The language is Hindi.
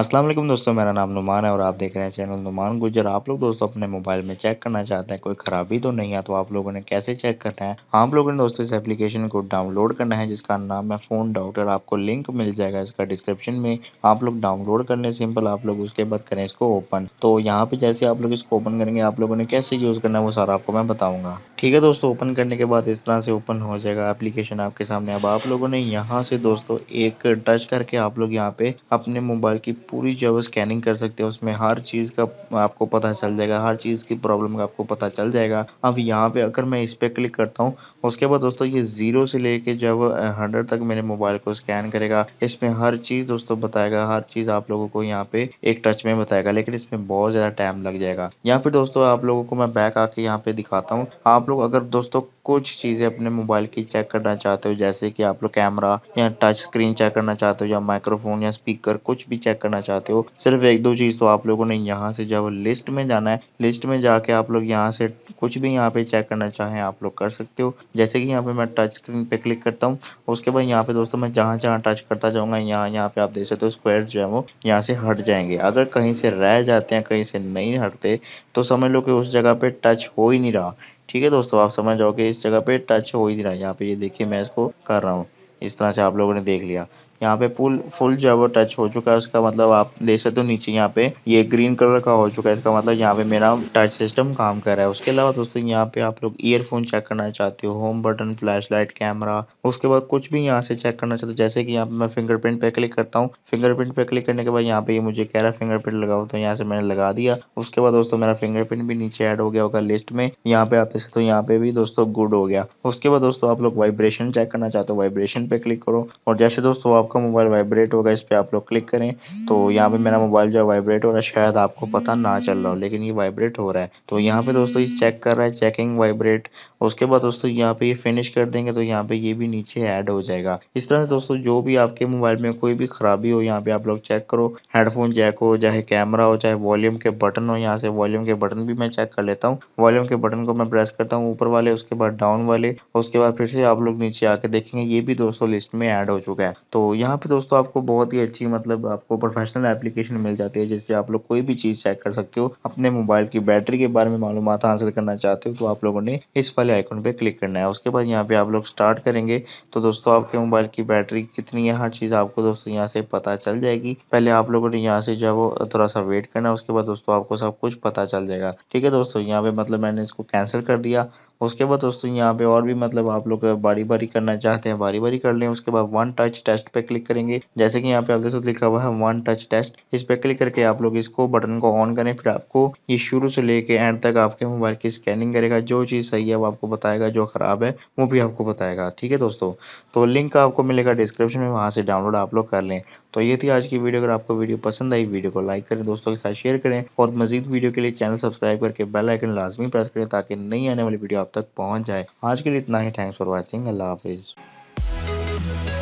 अस्सलाम वालेकुम दोस्तों, मेरा नाम नुमान है और आप देख रहे हैं चैनल नुमान गुज्जर। आप लोग दोस्तों अपने मोबाइल में चेक करना चाहते हैं कोई ख़राबी तो नहीं है, तो आप लोगों ने कैसे चेक करना है? आप लोगों ने दोस्तों इस एप्लीकेशन को डाउनलोड करना है जिसका नाम है फ़ोन डॉक्टर। आपको लिंक मिल जाएगा इसका डिस्क्रिप्शन में। आप लोग डाउनलोड कर लें सिंपल, आप लोग उसके बाद करें इसको ओपन। तो यहाँ पे जैसे आप लोग इसको ओपन करेंगे, आप लोगों ने कैसे यूज़ करना है वो सारा आपको मैं बताऊँगा। ठीक है दोस्तों, ओपन करने के बाद इस तरह से ओपन हो जाएगा एप्लीकेशन आपके सामने। अब आप लोगों ने यहाँ से दोस्तों एक टच करके आप लोग यहाँ पे अपने मोबाइल की पूरी जो है स्कैनिंग कर सकते हो। उसमें हर चीज़ का आपको पता चल जाएगा, हर चीज़ की प्रॉब्लम का आपको पता चल जाएगा। अब यहाँ पे अगर मैं इस पे क्लिक करता हूँ, उसके बाद दोस्तों ये 0 से लेके जब 100 तक मेरे मोबाइल को स्कैन करेगा। इसमें हर चीज़ दोस्तों बताएगा, हर चीज़ आप लोगों को यहाँ पे एक टच में बताएगा, लेकिन इसमें बहुत ज़्यादा टाइम लग जाएगा। यहाँ पे दोस्तों आप लोगों को मैं बैक आके यहाँ पे दिखाता हूँ। आप लोग अगर दोस्तों कुछ चीज़ें अपने मोबाइल की चेक करना चाहते हो, जैसे कि आप लोग कैमरा या टच स्क्रीन चेक करना चाहते हो या माइक्रोफोन या स्पीकर कुछ भी चेक करना चाहते हो, सिर्फ 1-2 चीज़ तो आप लोगों ने यहाँ से जब लिस्ट में जाना है, लिस्ट में जाके आप लोग यहाँ से कुछ भी यहाँ पे चेक करना चाहें आप लोग कर सकते हो। जैसे कि यहाँ पे मैं टच स्क्रीन पे क्लिक करता हूँ, उसके बाद यहाँ पे दोस्तों मैं जहाँ-जहाँ टच करता जाऊँगा यहाँ पे आप देख सकते हो स्क्वायर जो है वो यहाँ से हट जाएँगे। अगर कहीं से रह जाते हैं, कहीं से नहीं हटते, तो समझ लो कि उस जगह पे टच हो ही नहीं रहा। ठीक है दोस्तों, आप समझ जाओगे इस जगह पे टच हो ही नहीं रहा। यहाँ पे ये देखिए मैं इसको कर रहा हूँ। इस तरह से आप लोगों ने देख लिया। यहाँ पे फुल जो है वो टच हो चुका है। उसका मतलब आप देख सकते हो नीचे यहाँ पे ये ग्रीन कलर का हो चुका है। इसका मतलब यहाँ पे मेरा टच सिस्टम काम कर रहा है। उसके अलावा दोस्तों यहाँ पे आप लोग ईयरफोन चेक करना चाहते हो, होम बटन, फ्लैशलाइट, कैमरा, उसके बाद कुछ भी यहाँ से चेक करना चाहते हो। जैसे कि यहाँ पे मैं फिंगरप्रिंट पे क्लिक करता हूँ। फिंगरप्रिंट पे क्लिक करने के बाद यहाँ पे ये मुझे कह रहा है फिंगरप्रिंट लगाओ, तो यहाँ से मैंने लगा दिया। उसके बाद दोस्तों मेरा फिंगरप्रिंट भी नीचे ऐड हो गया होगा लिस्ट में। यहाँ पे आप देख सकते हो यहाँ पे भी दोस्तों गुड हो गया। उसके बाद दोस्तों आप लोग वाइब्रेशन चेक करना चाहते हो, वाइब्रेशन पे क्लिक करो और जैसे दोस्तों आपका मोबाइल वाइब्रेट होगा इस पे आप लोग क्लिक करें, तो यहाँ पे मेरा मोबाइल जो है वाइब्रेट हो रहा है। शायद आपको पता ना चल रहा हो, लेकिन ये वाइब्रेट हो रहा है। तो यहाँ पे दोस्तों ये चेक कर रहा है, चेकिंग वाइब्रेट। उसके बाद दोस्तों यहाँ पे ये फिनिश कर देंगे तो यहाँ पे ये भी नीचे ऐड हो जाएगा। इस तरह से दोस्तों जो भी आपके मोबाइल में कोई भी खराबी हो यहाँ पे आप लोग चेक करो। हेडफोन जैक हो, चाहे कैमरा हो, चाहे वॉल्यूम के बटन हो, यहाँ से वॉल्यूम के बटन भी मैं चेक कर लेता हूँ। वॉल्यूम के बटन को मैं प्रेस करता हूँ ऊपर वाले, उसके बाद डाउन वाले, उसके बाद फिर से आप लोग नीचे आके देखेंगे ये भी दोस्तों लिस्ट में ऐड हो चुका है। तो यहाँ पे दोस्तों आपको बहुत ही अच्छी मतलब आपको प्रोफेशनल एप्लीकेशन मिल जाती है जिससे आप लोग कोई भी चीज़ चेक कर सकते हो। अपने मोबाइल की बैटरी के बारे में मालूमात हासिल करना चाहते हो तो आप लोगों ने इस वाले आइकन पे क्लिक करना है। उसके बाद यहाँ पे आप लोग स्टार्ट करेंगे तो दोस्तों आपके मोबाइल की बैटरी कितनी है हर चीज़ आपको दोस्तों यहाँ से पता चल जाएगी। पहले आप लोगों ने यहाँ से जो है वो थोड़ा सा वेट करना है, उसके बाद दोस्तों आपको सब कुछ पता चल जाएगा। ठीक है दोस्तों, यहाँ पे मतलब मैंने इसको कैंसिल कर दिया। उसके बाद दोस्तों यहाँ पे और भी मतलब आप लोग बारी-बारी करना चाहते हैं, बारी-बारी कर लें। उसके बाद वन टच टेस्ट पे क्लिक करेंगे। जैसे कि यहाँ पे आप देख सकते हो लिखा हुआ है वन टच टेस्ट। इस पे क्लिक करके आप लोग इसको बटन को ऑन करें, फिर आपको ये शुरू से लेके एंड तक आपके मोबाइल की स्कैनिंग करेगा। जो चीज़ सही है वो आपको बताएगा, जो खराब है वो भी आपको बताएगा। ठीक है दोस्तों, तो लिंक आपको मिलेगा डिस्क्रिप्शन में, वहाँ से डाउनलोड आप लोग कर लें। तो ये थी आज की वीडियो। अगर आपको वीडियो पसंद आई, वीडियो को लाइक करें, दोस्तों के साथ शेयर करें और मज़ीद वीडियो के लिए चैनल सब्सक्राइब करके बेल आइकन लाज़मी प्रेस करें ताकि नई आने वाली वीडियो आप तक पहुँच जाए। आज के लिए इतना ही। Thanks for watching. अल्लाह हाफ़िज़।